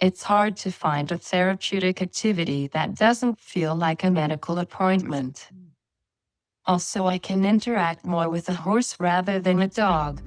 It's hard to find a therapeutic activity that doesn't feel like a medical appointment. Also, I can interact more with a horse rather than a dog.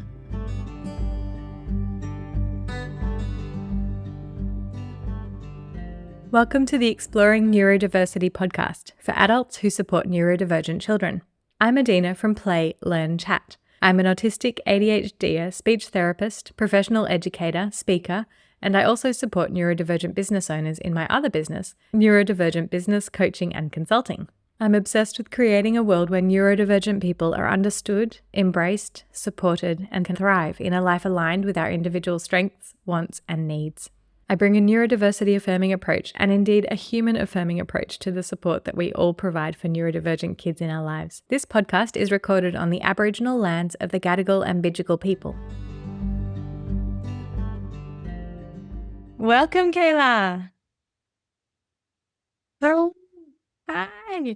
Welcome to the Exploring Neurodiversity podcast for adults who support neurodivergent children. I'm Adina from Play, Learn, Chat. I'm an autistic ADHD speech therapist, professional educator, speaker, and I also support neurodivergent business owners in my other business, Neurodivergent Business Coaching and Consulting. I'm obsessed with creating a world where neurodivergent people are understood, embraced, supported, and can thrive in a life aligned with our individual strengths, wants, and needs. I bring a neurodiversity affirming approach and indeed a human affirming approach to the support that we all provide for neurodivergent kids in our lives. This podcast is recorded on the Aboriginal lands of the Gadigal and Bidjigal people. Welcome, Kayla. Oh, Hi.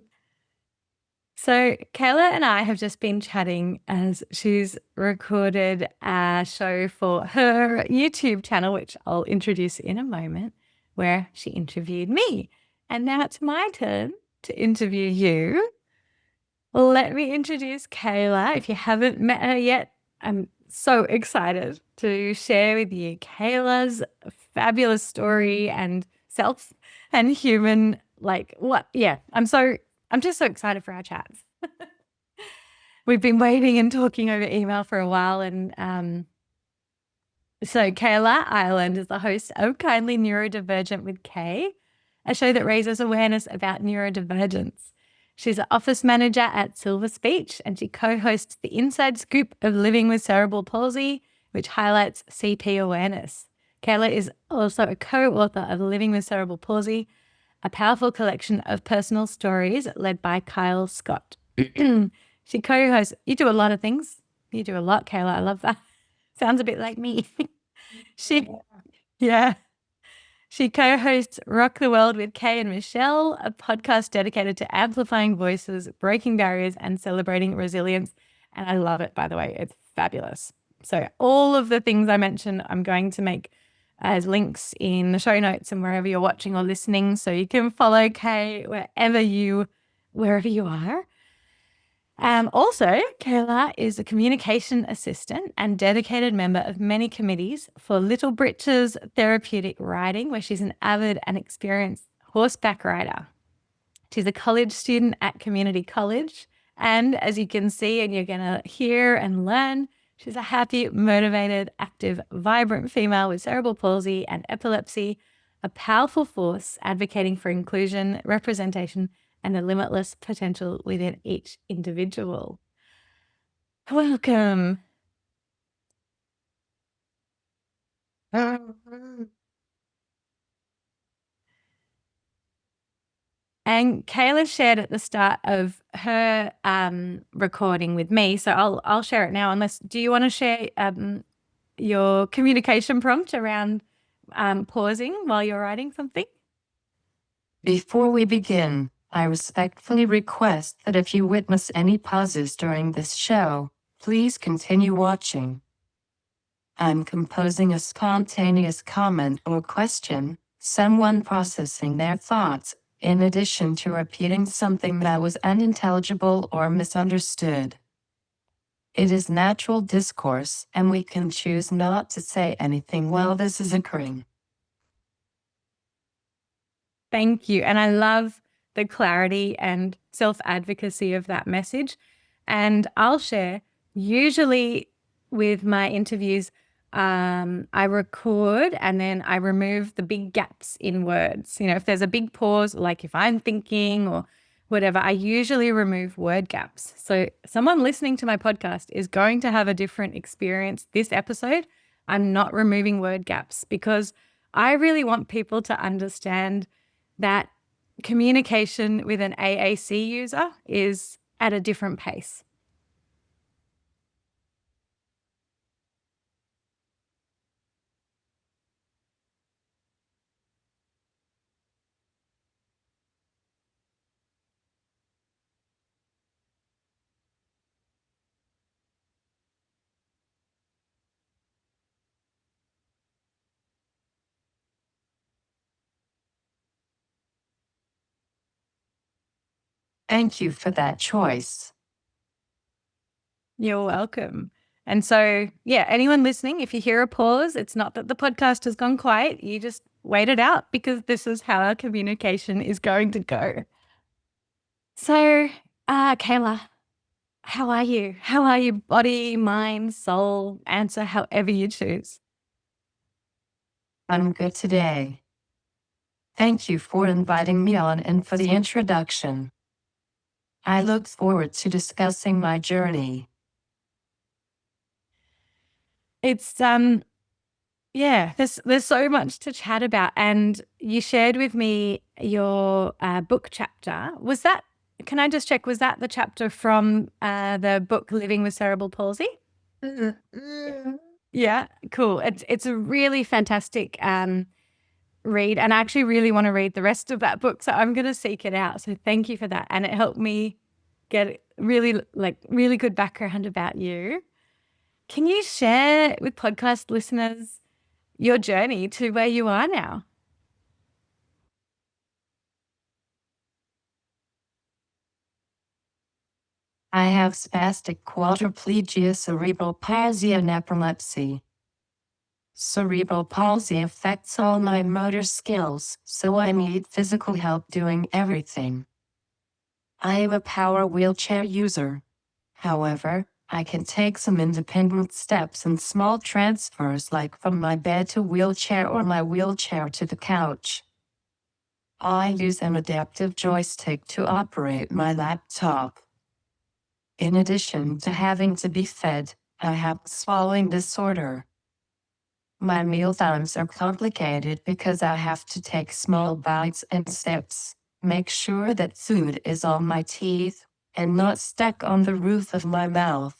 So Kayla and I have just been chatting as she's recorded a show for her YouTube channel, which I'll introduce in a moment, where she interviewed me. And now it's my turn to interview you. Let me introduce Kayla. If you haven't met her yet, I'm so excited to share with you Kayla's fabulous story and self and human, I'm just so excited for our chats. We've been waiting and talking over email for a while. And so Kayla Ireland is the host of Kindly Neurodivergent with Kay, a show that raises awareness about neurodivergence. She's an office manager at Silver Speech, and she co-hosts the Inside Scoop of Living with Cerebral Palsy, which highlights CP awareness. Kayla is also a co-author of Living with Cerebral Palsy, a powerful collection of personal stories led by Kyle Scott. She co-hosts, you do a lot of things. You do a lot, Kayla. I love that. Sounds a bit like me. She co-hosts Rock the World with Kay and Michelle, a podcast dedicated to amplifying voices, breaking barriers, and celebrating resilience. And I love it, by the way. It's fabulous. So all of the things I mentioned, I'm going to make as links in the show notes and wherever you're watching or listening, so you can follow Kay wherever you are. Also, Kayla is a communication assistant and dedicated member of many committees for Little Britches Therapeutic Riding, where she's an avid and experienced horseback rider. She's a college student at community college. And as you can see, and you're going to hear and learn, she's a happy, motivated, active, vibrant female with cerebral palsy and epilepsy, a powerful force advocating for inclusion, representation, and a limitless potential within each individual. Welcome. And Kayla shared at the start of her recording with me, so I'll share it now. Do you want to share your communication prompt around pausing while you're writing something? Before we begin, I respectfully request that if you witness any pauses during this show, please continue watching. I'm composing a spontaneous comment or question, someone processing their thoughts, in addition to repeating something that was unintelligible or misunderstood. It is natural discourse, and we can choose not to say anything while this is occurring. Thank you. And I love the clarity and self-advocacy of that message. And I'll share, usually with my interviews, I record and then I remove the big gaps in words. You know, if there's a big pause, like if I'm thinking or whatever, I usually remove word gaps. So someone listening to my podcast is going to have a different experience this episode. I'm not removing word gaps because I really want people to understand that communication with an AAC user is at a different pace. Thank you for that choice. You're welcome. And so, yeah, anyone listening, if you hear a pause, it's not that the podcast has gone quiet. You just wait it out because this is how our communication is going to go. So, Kayla, how are you? How are you? Body, mind, soul? Answer however you choose. I'm good today. Thank you for inviting me on and for the introduction. I look forward to discussing my journey. It's yeah, there's so much to chat about, and you shared with me your book chapter. Was that? Can I just check? Was that the chapter from the book Living with Cerebral Palsy? Yeah, cool. It's a really fantastic read, and I actually really want to read the rest of that book, so I'm going to seek it out. So thank you for that, and it helped me get really good background about you. Can you share with podcast listeners your journey to where you are now? I have spastic quadriplegia, cerebral palsy, and epilepsy. Cerebral palsy affects all my motor skills, so I need physical help doing everything. I am a power wheelchair user. However, I can take some independent steps and small transfers, like from my bed to wheelchair or my wheelchair to the couch. I use an adaptive joystick to operate my laptop. In addition to having to be fed, I have a swallowing disorder. My mealtimes are complicated because I have to take small bites and sips, make sure that food is on my teeth and not stuck on the roof of my mouth.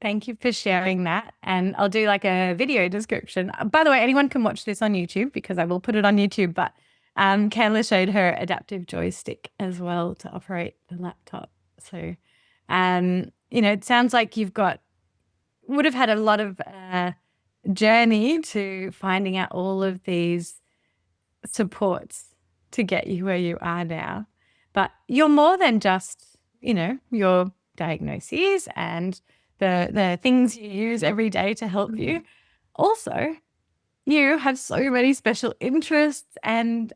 Thank you for sharing that. And I'll do like a video description. By the way, anyone can watch this on YouTube because I will put it on YouTube. But Kayla showed her adaptive joystick as well to operate the laptop. So, it sounds like would have had a lot of journey to finding out all of these supports to get you where you are now. But you're more than just, your diagnoses and the things you use every day to help you. Also, you have so many special interests and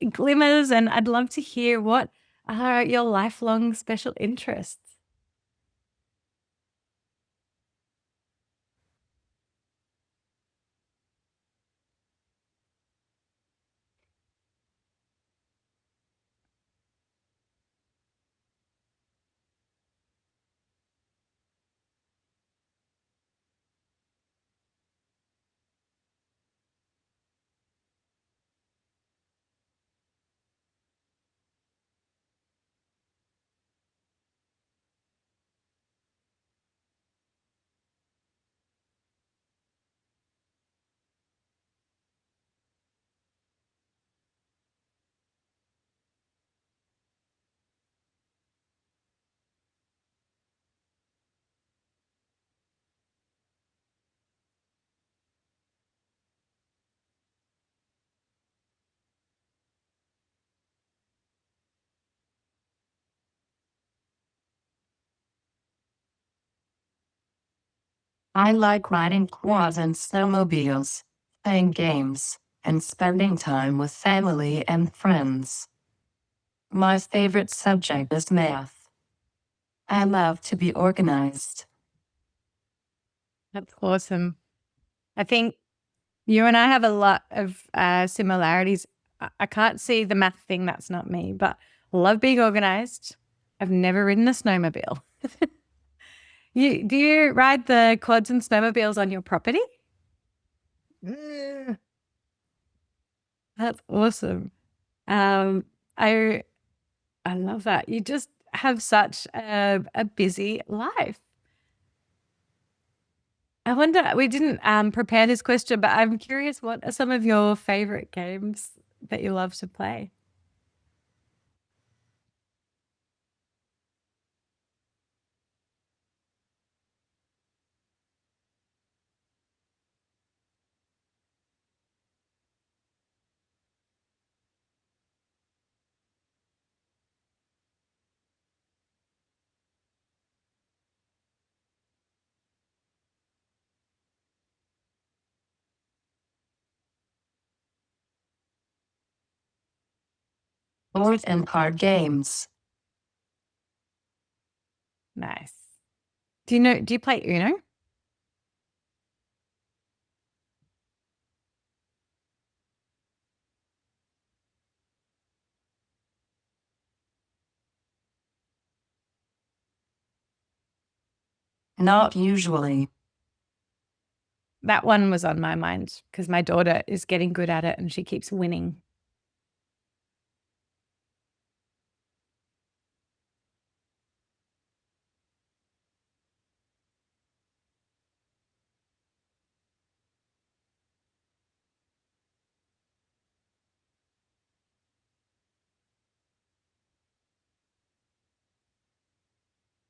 glimmers, and I'd love to hear what are your lifelong special interests. I like riding quads and snowmobiles, playing games, and spending time with family and friends. My favorite subject is math. I love to be organized. That's awesome. I think you and I have a lot of similarities. I can't see the math thing. That's not me, but I love being organized. I've never ridden a snowmobile. Do you ride the quads and snowmobiles on your property? That's awesome. Um, I I love that. You just have such a busy life. I wonder, we didn't prepare this question, but I'm curious, what are some of your favorite games that you love to play? board and card games. Nice. Do you play Uno? Not usually. That one was on my mind because my daughter is getting good at it and she keeps winning.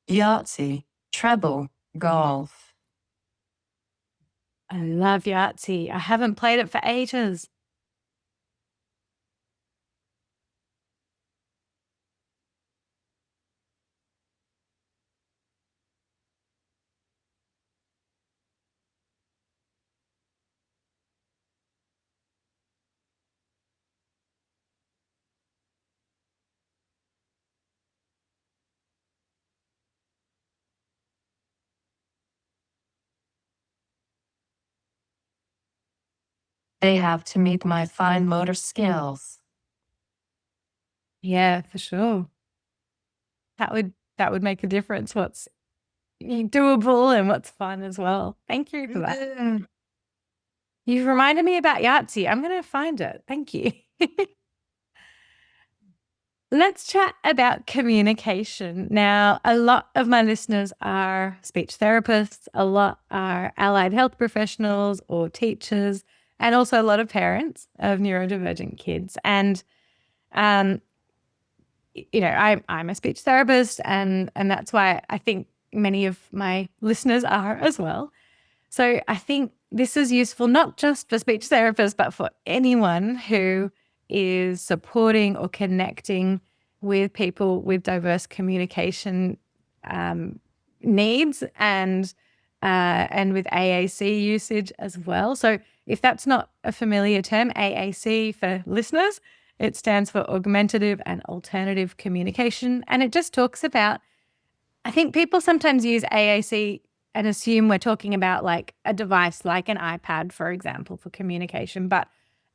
Yahtzee, treble, golf. I love Yahtzee. I haven't played it for ages. They have to meet my fine motor skills. Yeah, for sure. That would make a difference. What's doable and what's fun as well. Thank you for that. You've reminded me about Yahtzee. I'm going to find it. Thank you. Let's chat about communication. Now, a lot of my listeners are speech therapists, a lot are allied health professionals or teachers, and also a lot of parents of neurodivergent kids. And, I'm a speech therapist, and that's why I think many of my listeners are as well. So I think this is useful not just for speech therapists, but for anyone who is supporting or connecting with people with diverse communication needs and with AAC usage as well. So if that's not a familiar term, AAC for listeners, it stands for augmentative and alternative communication. And it just talks about, I think people sometimes use AAC and assume we're talking about like a device like an iPad, for example, for communication. But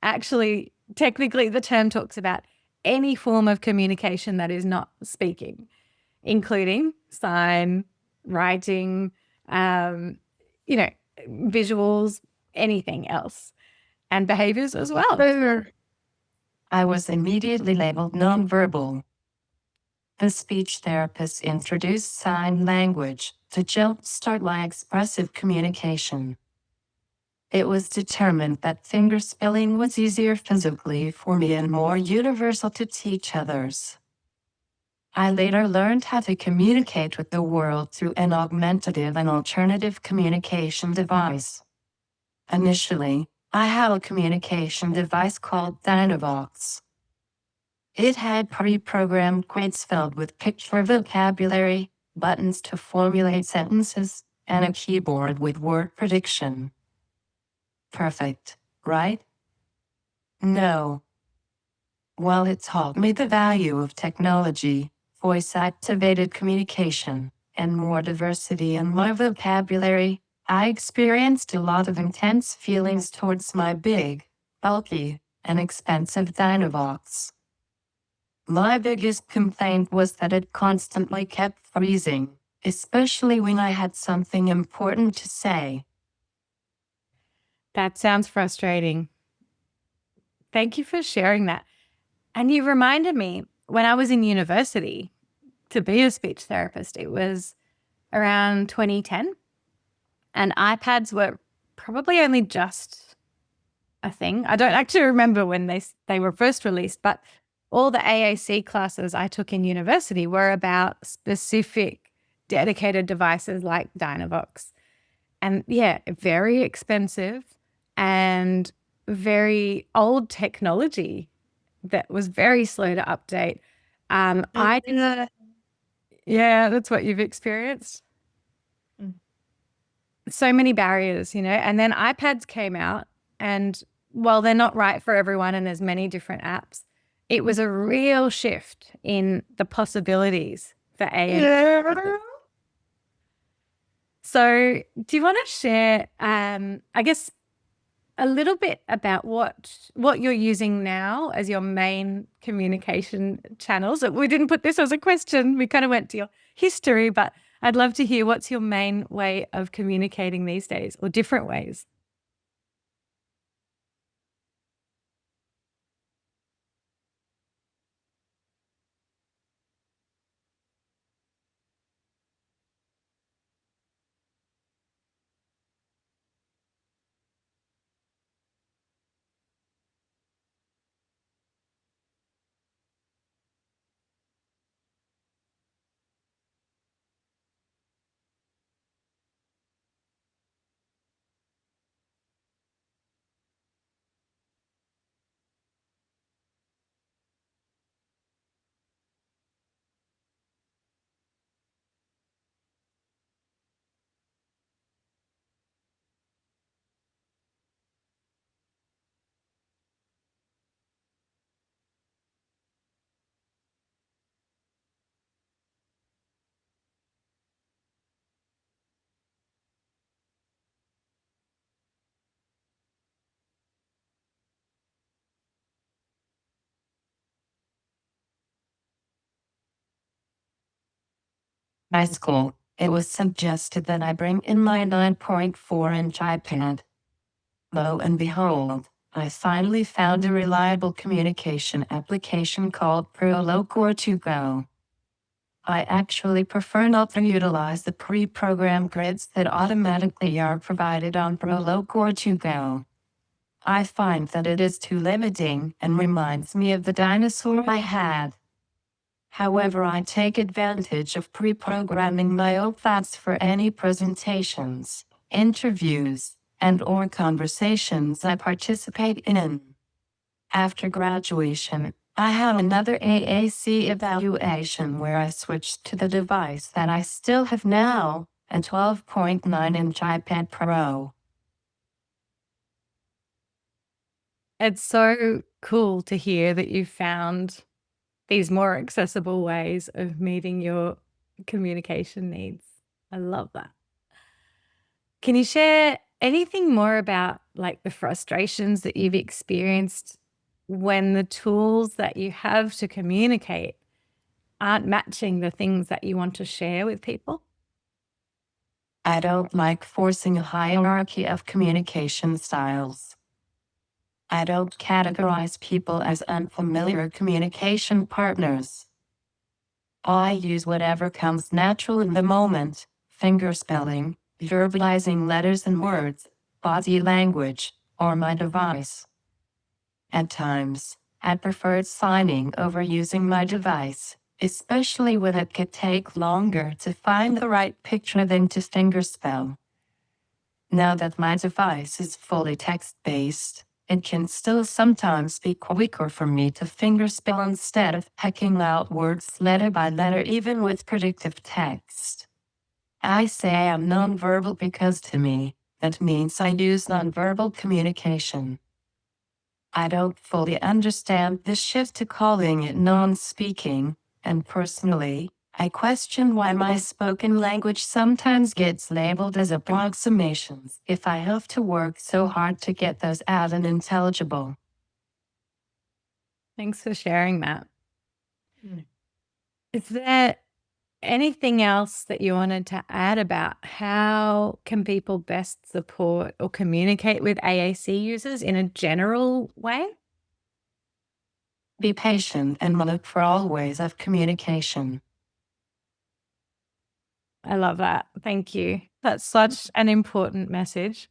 actually, technically, the term talks about any form of communication that is not speaking, including sign, writing, visuals, anything else, and behaviors as well. I was immediately labeled nonverbal. The speech therapist introduced sign language to jumpstart my expressive communication. It was determined that finger spelling was easier physically for me and more universal to teach others. I later learned how to communicate with the world through an augmentative and alternative communication device. Initially, I had a communication device called Dynavox. It had pre-programmed quiz filled with picture vocabulary, buttons to formulate sentences, and a keyboard with word prediction. Perfect, right? No. While it taught me the value of technology, voice-activated communication, and more diversity in my vocabulary, I experienced a lot of intense feelings towards my big, bulky, and expensive Dynavox. My biggest complaint was that it constantly kept freezing, especially when I had something important to say. That sounds frustrating. Thank you for sharing that. And you reminded me when I was in university to be a speech therapist, it was around 2010, and iPads were probably only just a thing. I don't actually remember when they were first released, but all the AAC classes I took in university were about specific dedicated devices like Dynavox. And yeah, very expensive and very old technology that was very slow to update. Yeah, that's what you've experienced. So many barriers, and then iPads came out, and while they're not right for everyone and there's many different apps, it was a real shift in the possibilities for AAC. So do you want to share, I guess, a little bit about what you're using now as your main communication channels? We didn't put this as a question. We kind of went to your history, but I'd love to hear what's your main way of communicating these days, or different ways. High school, it was suggested that I bring in my 9.4-inch iPad. Lo and behold, I finally found a reliable communication application called Proloquo to go. I actually prefer not to utilize the pre-programmed grids that automatically are provided on Proloquo to go. I find that it is too limiting and reminds me of the dinosaur I had. However, I take advantage of pre-programming my own thoughts for any presentations, interviews, and/or conversations I participate in. After graduation, I had another AAC evaluation where I switched to the device that I still have now, a 12.9-inch iPad Pro. It's so cool to hear that you found these more accessible ways of meeting your communication needs. I love that. Can you share anything more about like the frustrations that you've experienced when the tools that you have to communicate aren't matching the things that you want to share with people? I don't like forcing a hierarchy of communication styles. I don't categorize people as unfamiliar communication partners. I use whatever comes natural in the moment: fingerspelling, verbalizing letters and words, body language, or my device. At times, I preferred signing over using my device, especially when it could take longer to find the right picture than to fingerspell. Now that my device is fully text-based, it can still sometimes be quicker for me to fingerspell instead of hacking out words letter by letter even with predictive text. I say I'm nonverbal because to me, that means I use nonverbal communication. I don't fully understand this shift to calling it non-speaking, and personally, I question why my spoken language sometimes gets labeled as approximations if I have to work so hard to get those out and intelligible. Thanks for sharing that. Is there anything else that you wanted to add about how can people best support or communicate with AAC users in a general way? Be patient and look for all ways of communication. I love that. Thank you. That's such an important message.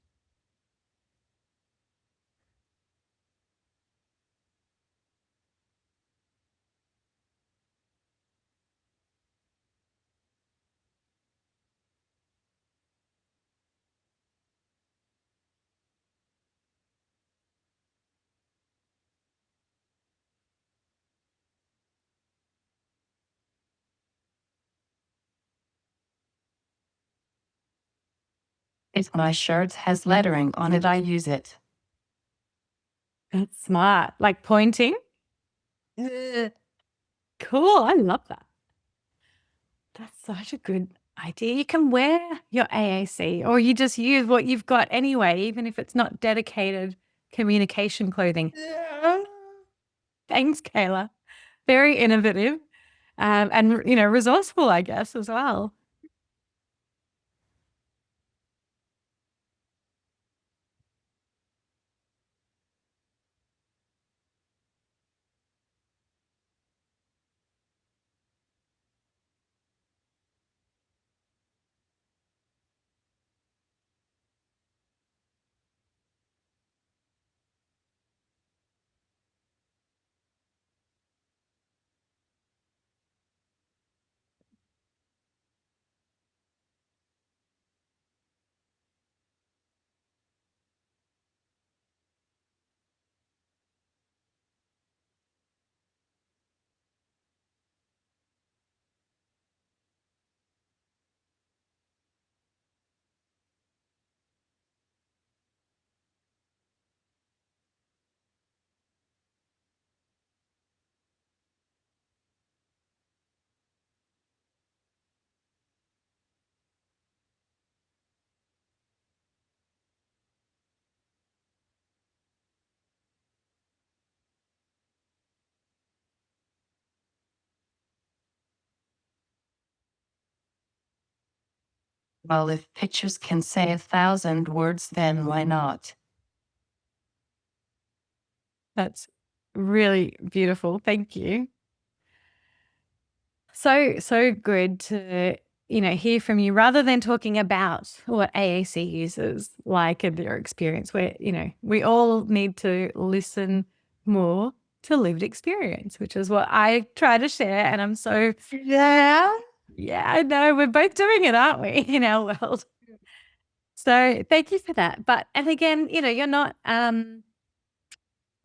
If my shirt has lettering on it, I use it. That's smart. Like pointing. Cool. I love that. That's such a good idea. You can wear your AAC or you just use what you've got anyway, even if it's not dedicated communication clothing. Thanks, Kayla. Very innovative, and, resourceful, I guess, as well. Well, if pictures can say 1,000 words, then why not? That's really beautiful. Thank you. So good to, hear from you rather than talking about what AAC users like and their experience, where, we all need to listen more to lived experience, which is what I try to share. And I'm so, yeah, I know we're both doing it, aren't we, in our world? So thank you for that. And again, you're not an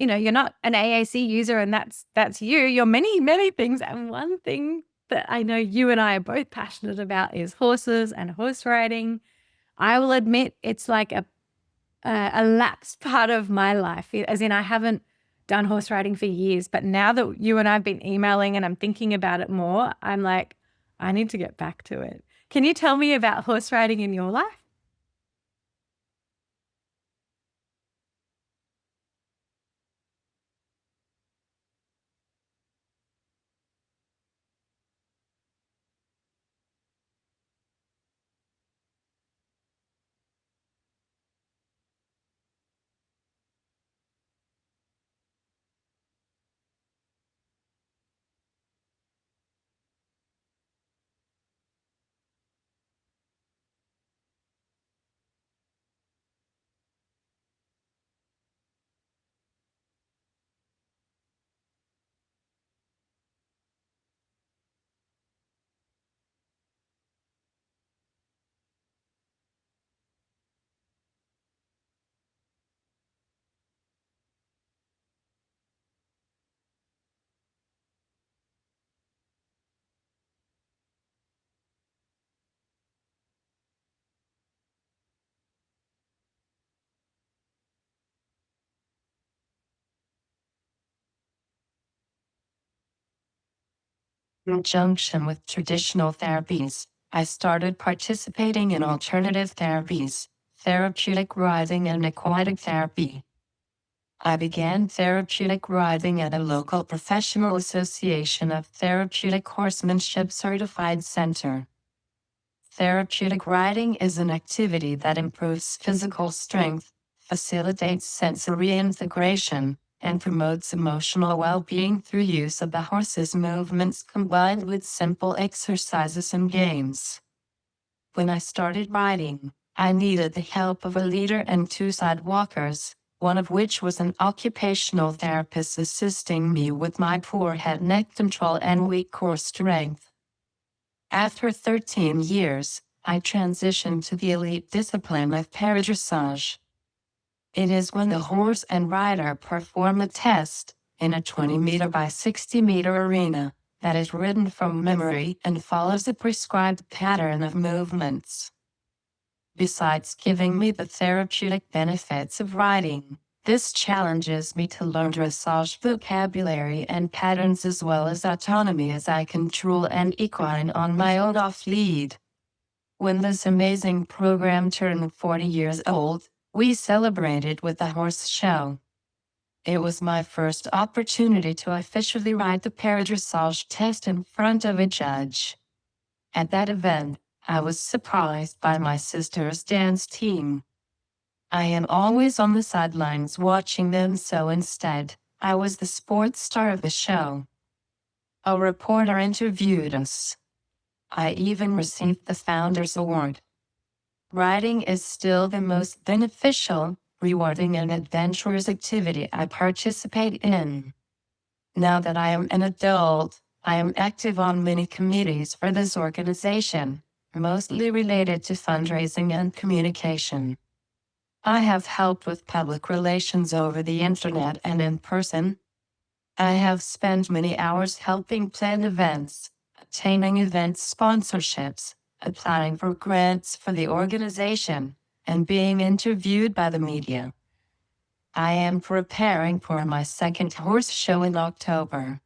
AAC user and that's you. You're many, many things. And one thing that I know you and I are both passionate about is horses and horse riding. I will admit it's like a lapsed part of my life, as in I haven't done horse riding for years. But now that you and I have been emailing and I'm thinking about it more, I'm like, I need to get back to it. Can you tell me about horse riding in your life? In conjunction with traditional therapies, I started participating in alternative therapies, therapeutic riding, and aquatic therapy. I began therapeutic riding at a local professional association of therapeutic horsemanship certified center. Therapeutic riding is an activity that improves physical strength, facilitates sensory integration, and promotes emotional well-being through use of the horse's movements combined with simple exercises and games. When I started riding, I needed the help of a leader and two side walkers, one of which was an occupational therapist assisting me with my poor head neck control and weak core strength. After 13 years, I transitioned to the elite discipline of paradressage. It is when the horse and rider perform a test in a 20-meter by 60-meter arena that is ridden from memory and follows a prescribed pattern of movements. Besides giving me the therapeutic benefits of riding, This challenges me to learn dressage vocabulary and patterns as well as autonomy as I control an equine on my own off-lead. When this amazing program turned 40 years old, we celebrated with a horse show. It was my first opportunity to officially ride the paradressage test in front of a judge. At that event, I was surprised by my sister's dance team. I am always on the sidelines watching them, so instead, I was the sports star of the show. A reporter interviewed us. I even received the Founders Award. Riding is still the most beneficial, rewarding and adventurous activity I participate in. Now that I am an adult, I am active on many committees for this organization, mostly related to fundraising and communication. I have helped with public relations over the internet and in person. I have spent many hours helping plan events, obtaining event sponsorships, applying for grants for the organization, and being interviewed by the media. I am preparing for my second horse show in October.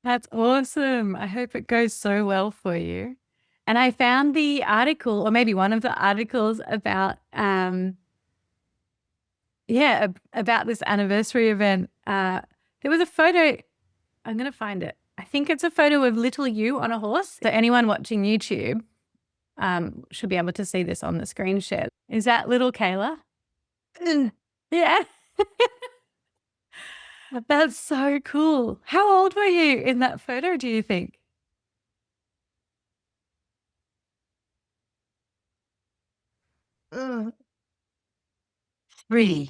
That's awesome. I hope it goes so well for you. And I found the article, or maybe one of the articles about, about this anniversary event. There was a photo. I'm going to find it. I think it's a photo of little you on a horse. So anyone watching YouTube should be able to see this on the screen share. Is that little Kayla? Yeah. That's so cool. How old were you in that photo, do you think? Three.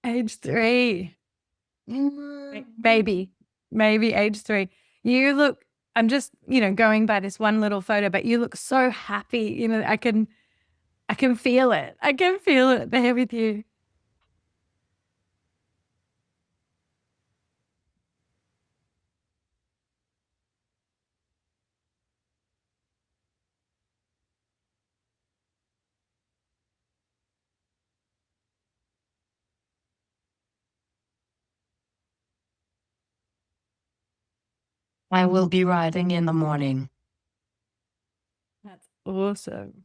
Age 3. Baby, maybe age 3. You look, I'm just, going by this one little photo, but you look so happy. I can feel it. I can feel it there with you. I will be riding in the morning. That's awesome.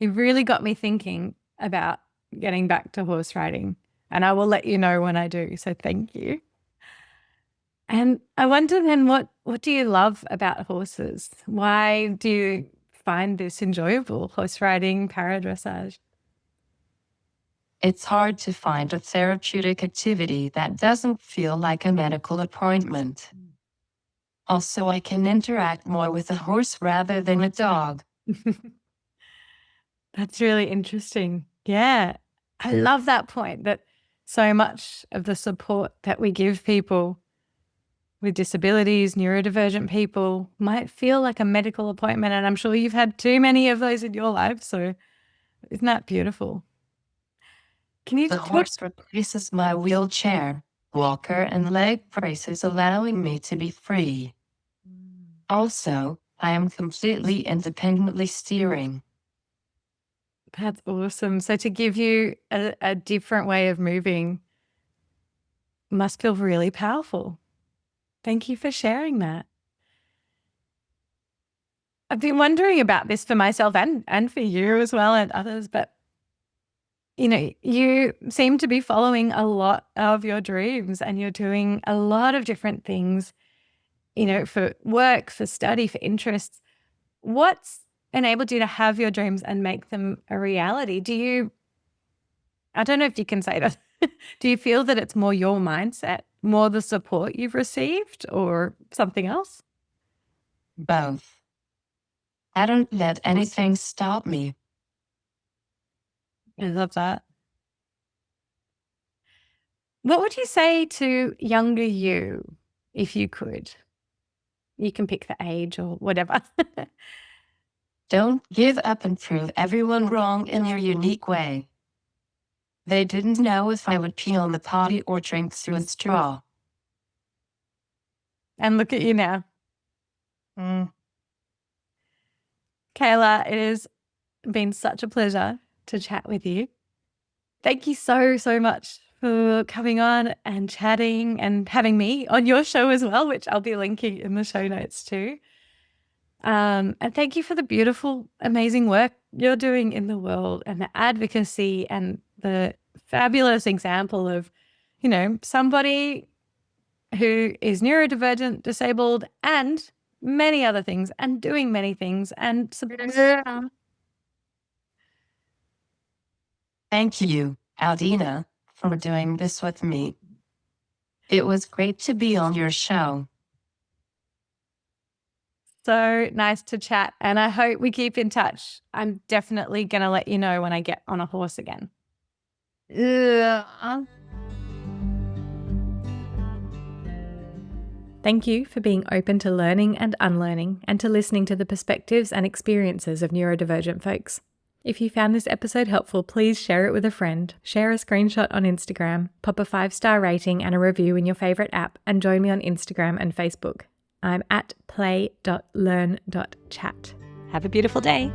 You've really got me thinking about getting back to horse riding, and I will let you know when I do. So thank you. And I wonder then, what do you love about horses? Why do you find this enjoyable, horse riding, paradressage? It's hard to find a therapeutic activity that doesn't feel like a medical appointment. Also, I can interact more with a horse rather than a dog. That's really interesting. Yeah. I love that point, that so much of the support that we give people with disabilities, neurodivergent people, might feel like a medical appointment. And I'm sure you've had too many of those in your life. So isn't that beautiful? Can you The horse replaces my wheelchair, walker, and leg braces, allowing me to be free. Also, I am completely independently steering. That's awesome. So to give you a different way of moving must feel really powerful. Thank you for sharing that. I've been wondering about this for myself and for you as well, and others, but you seem to be following a lot of your dreams, and you're doing a lot of different things, for work, for study, for interests. What's enabled you to have your dreams and make them a reality? I don't know if you can say that. Do you feel that it's more your mindset, more the support you've received, or something else? Both. I don't let anything stop me. I love that. What would you say to younger you if you could? You can pick the age or whatever. Don't give up and prove everyone wrong in your unique way. They didn't know if I would pee on the potty or drink through a straw. And look at you now. Kayla, it is been such a pleasure to chat with you. Thank you so, so much for coming on and chatting and having me on your show as well, which I'll be linking in the show notes too. And thank you for the beautiful, amazing work you're doing in the world and the advocacy and the fabulous example of, somebody who is neurodivergent, disabled, and many other things, and doing many things. And Thank you, Aldina, for doing this with me. It was great to be on your show. so nice to chat, and I hope we keep in touch. I'm definitely going to let you know when I get on a horse again. Thank you for being open to learning and unlearning and to listening to the perspectives and experiences of neurodivergent folks. If you found this episode helpful, please share it with a friend, share a screenshot on Instagram, pop a 5-star rating and a review in your favourite app, and join me on Instagram and Facebook. I'm at play.learn.chat. Have a beautiful day.